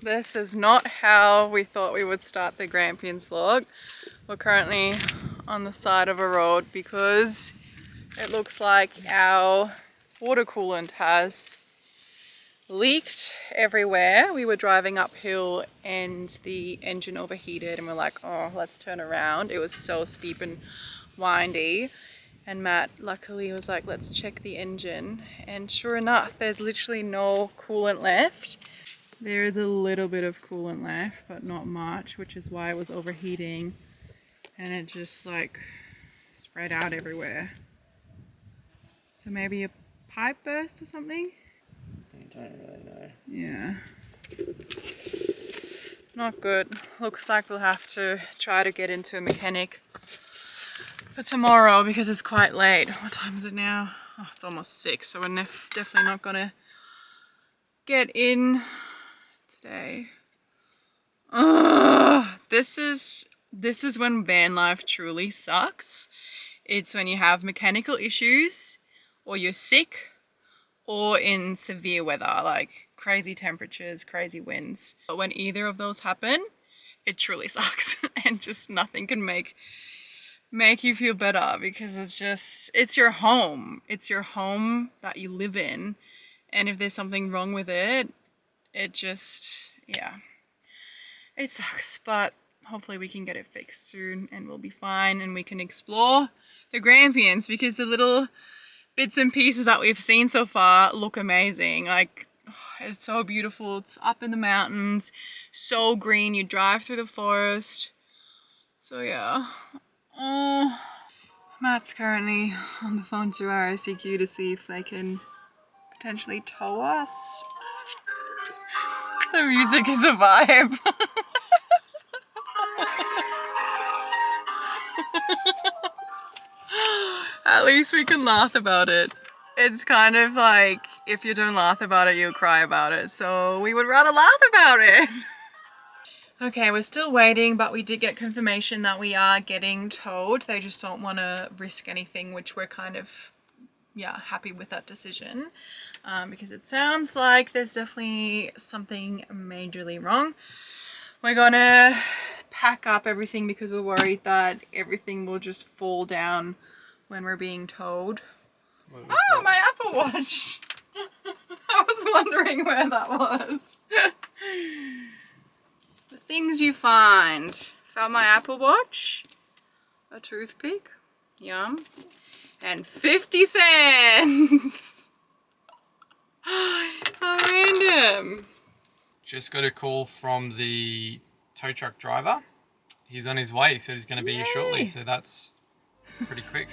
This is not how we thought we would start the Grampians vlog. We're currently on the side of a road because it looks like our water coolant has leaked everywhere. We were driving uphill and the engine overheated and we're like, oh, let's turn around. It was so steep and windy. And Matt luckily was like, let's check the engine. And sure enough, there's literally no coolant left. There is a little bit of coolant left, but not much, which is why it was overheating. And it just like spread out everywhere. So maybe a pipe burst or something? I don't really know. Yeah. Not good. Looks like we'll have to try to get into a mechanic for tomorrow because it's quite late. What time is it now? Oh, it's almost 6, so we're definitely not gonna get in today. Ugh, this is when van life truly sucks. It's when you have mechanical issues, or you're sick, or in severe weather, like crazy temperatures, crazy winds. But when either of those happen, it truly sucks and just nothing can make you feel better because it's your home. It's your home that you live in. And if there's something wrong with it, yeah, it sucks. But hopefully we can get it fixed soon and we'll be fine and we can explore the Grampians because the little bits and pieces that we've seen so far look amazing. Like, it's so beautiful. It's up in the mountains, so green. You drive through the forest. So yeah. Matt's currently on the phone to RSEQ to see if they can potentially tow us. The music is a vibe. At least we can laugh about it. It's kind of like, if you don't laugh about it, you'll cry about it. So we would rather laugh about it. Okay, we're still waiting, but we did get confirmation that we are getting towed. They just don't want to risk anything, which we're kind of, yeah, happy with that decision. Because it sounds like there's definitely something majorly wrong. We're gonna pack up everything because we're worried that everything will just fall down when we're being towed. Oh, my Apple Watch! I was wondering where that was. The things you find. Found my Apple Watch, a toothpick, yum, and 50 cents. How random. Just got a call from the tow truck driver. He's on his way. He said he's going to be here shortly, so that's pretty quick.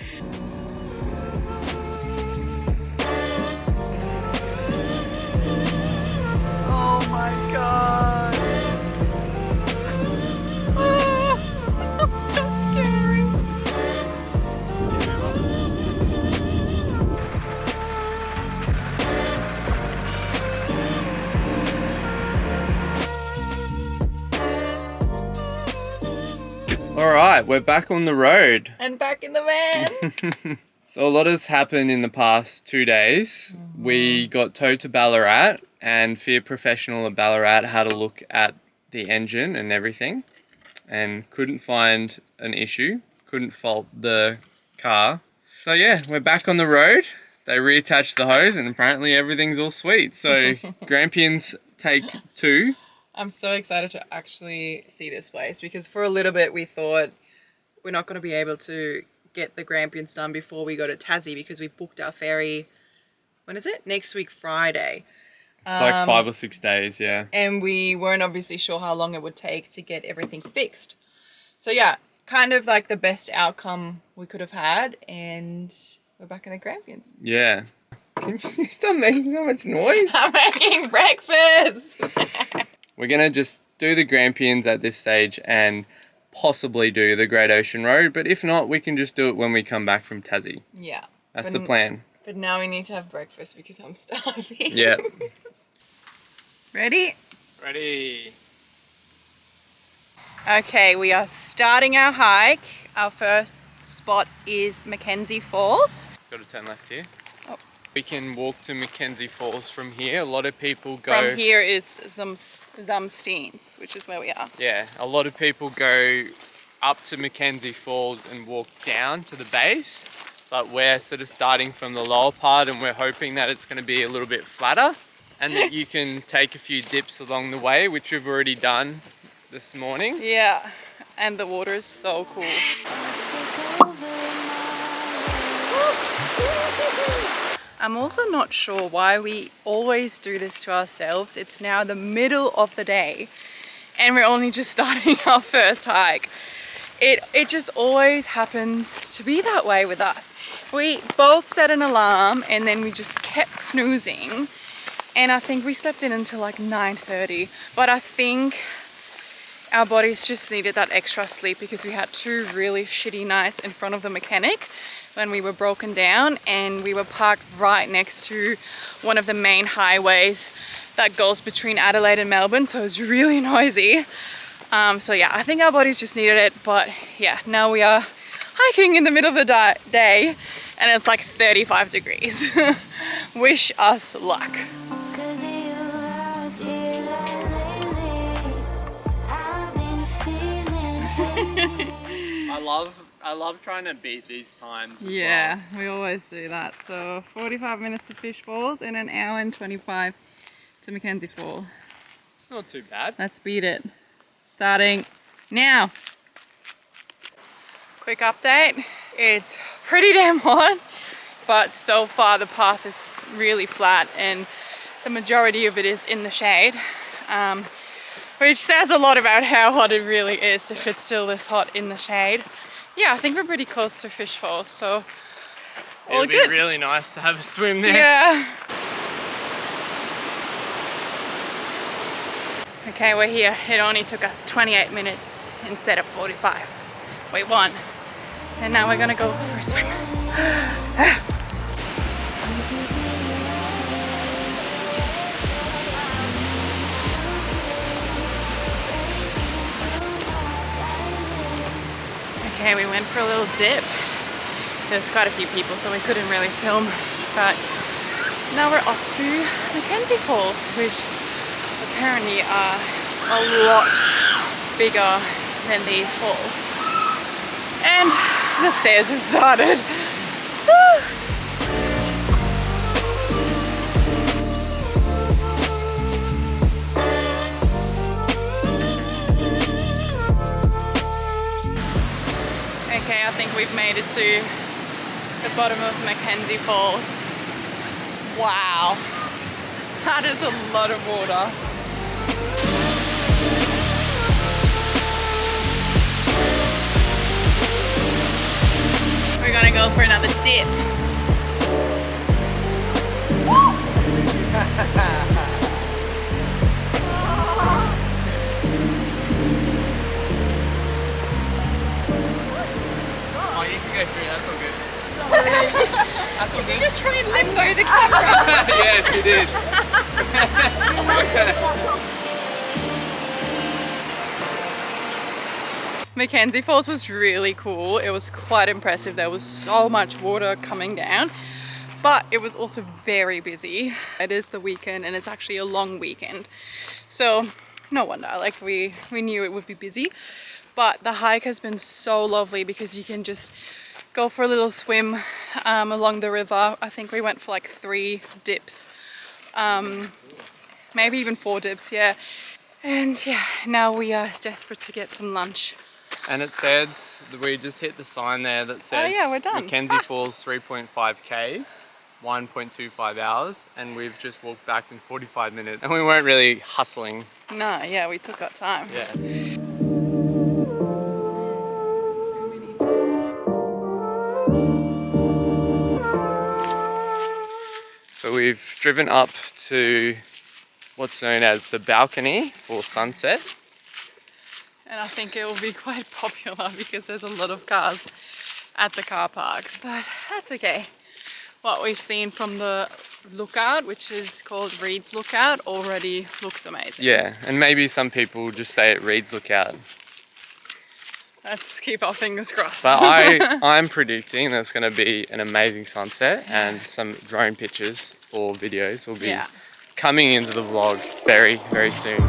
Oh my god. Oh, that's so scary. Alright, we're back on the road. And back in the van. So a lot has happened in the past 2 days. We got towed to Ballarat and Fear Professional at Ballarat had a look at the engine and everything and couldn't find an issue, couldn't fault the car. So yeah, we're back on the road. They reattached the hose and apparently everything's all sweet. So Grampians take 2. I'm so excited to actually see this place because for a little bit we thought we're not going to be able to get the Grampians done before we go to Tassie because we booked our ferry, when is it? Next week, Friday. It's like 5 or 6 days, yeah. And we weren't obviously sure how long it would take to get everything fixed. So yeah, kind of like the best outcome we could have had and we're back in the Grampians. Yeah. Can you stop making so much noise? I'm making breakfast! We're going to just do the Grampians at this stage and possibly do the Great Ocean Road, but if not, we can just do it when we come back from Tassie. Yeah. That's the plan. But now we need to have breakfast because I'm starving. Yeah. Ready? Ready. Okay, we are starting our hike. Our first spot is MacKenzie Falls. Got to turn left here. Oh, We can walk to MacKenzie Falls from here. A lot of people go... From here is Zumsteens, which is where we are. Yeah, a lot of people go up to MacKenzie Falls and walk down to the base. But we're sort of starting from the lower part and we're hoping that it's going to be a little bit flatter and that you can take a few dips along the way, which we've already done this morning. Yeah, and the water is so cool. I'm also not sure why we always do this to ourselves. It's now the middle of the day and we're only just starting our first hike. It just always happens to be that way with us. We both set an alarm and then we just kept snoozing, and I think we slept in until like 9:30. But I think our bodies just needed that extra sleep because we had 2 really shitty nights in front of the mechanic when we were broken down, and we were parked right next to one of the main highways that goes between Adelaide and Melbourne, so it was really noisy. So yeah, I think our bodies just needed it, but yeah, now we are hiking in the middle of the day and it's like 35 degrees. Wish us luck. I love trying to beat these times as Yeah, we always do that. So 45 minutes to Fish Falls and an hour and 25 to MacKenzie Falls. It's not too bad. Let's beat it. Starting now. Quick update. It's pretty damn hot, but so far the path is really flat and the majority of it is in the shade, which says a lot about how hot it really is if it's still this hot in the shade. Yeah, I think we're pretty close to Fish Falls, so all It'll good. be really nice to have a swim there. Yeah. Okay, we're here. It only took us 28 minutes instead of 45. We won. And now we're gonna go for a swim. Okay, we went for a little dip. There's quite a few people, so we couldn't really film, but now we're off to MacKenzie Falls, which apparently are a lot bigger than these falls. And the stairs have started. Woo! Okay, I think we've made it to the bottom of MacKenzie Falls. Wow, that is a lot of water. We're gonna go for another dip. Oh, you can go through, that's all good. Sorry. That's all Did you good. just try and limbo the camera? Yes, you did. MacKenzie Falls was really cool. It was quite impressive. There was so much water coming down, but it was also very busy. It is the weekend and it's actually a long weekend. So no wonder, like we knew it would be busy. But the hike has been so lovely because you can just go for a little swim along the river. I think we went for like 3 dips, maybe even 4 dips, yeah. And yeah, now we are desperate to get some lunch. And it said, we just hit the sign there that says, Oh yeah, we're done. MacKenzie Falls 3.5 Ks, 1.25 hours, and we've just walked back in 45 minutes. And we weren't really hustling. No, yeah, we took our time. Yeah. So we've driven up to what's known as the balcony for sunset. And I think it will be quite popular because there's a lot of cars at the car park, but that's okay. What we've seen from the lookout, which is called Reed's Lookout, already looks amazing. Yeah, and maybe some people just stay at Reed's Lookout. Let's keep our fingers crossed. But I'm predicting there's going to be an amazing sunset and some drone pictures or videos will be coming into the vlog very, very soon.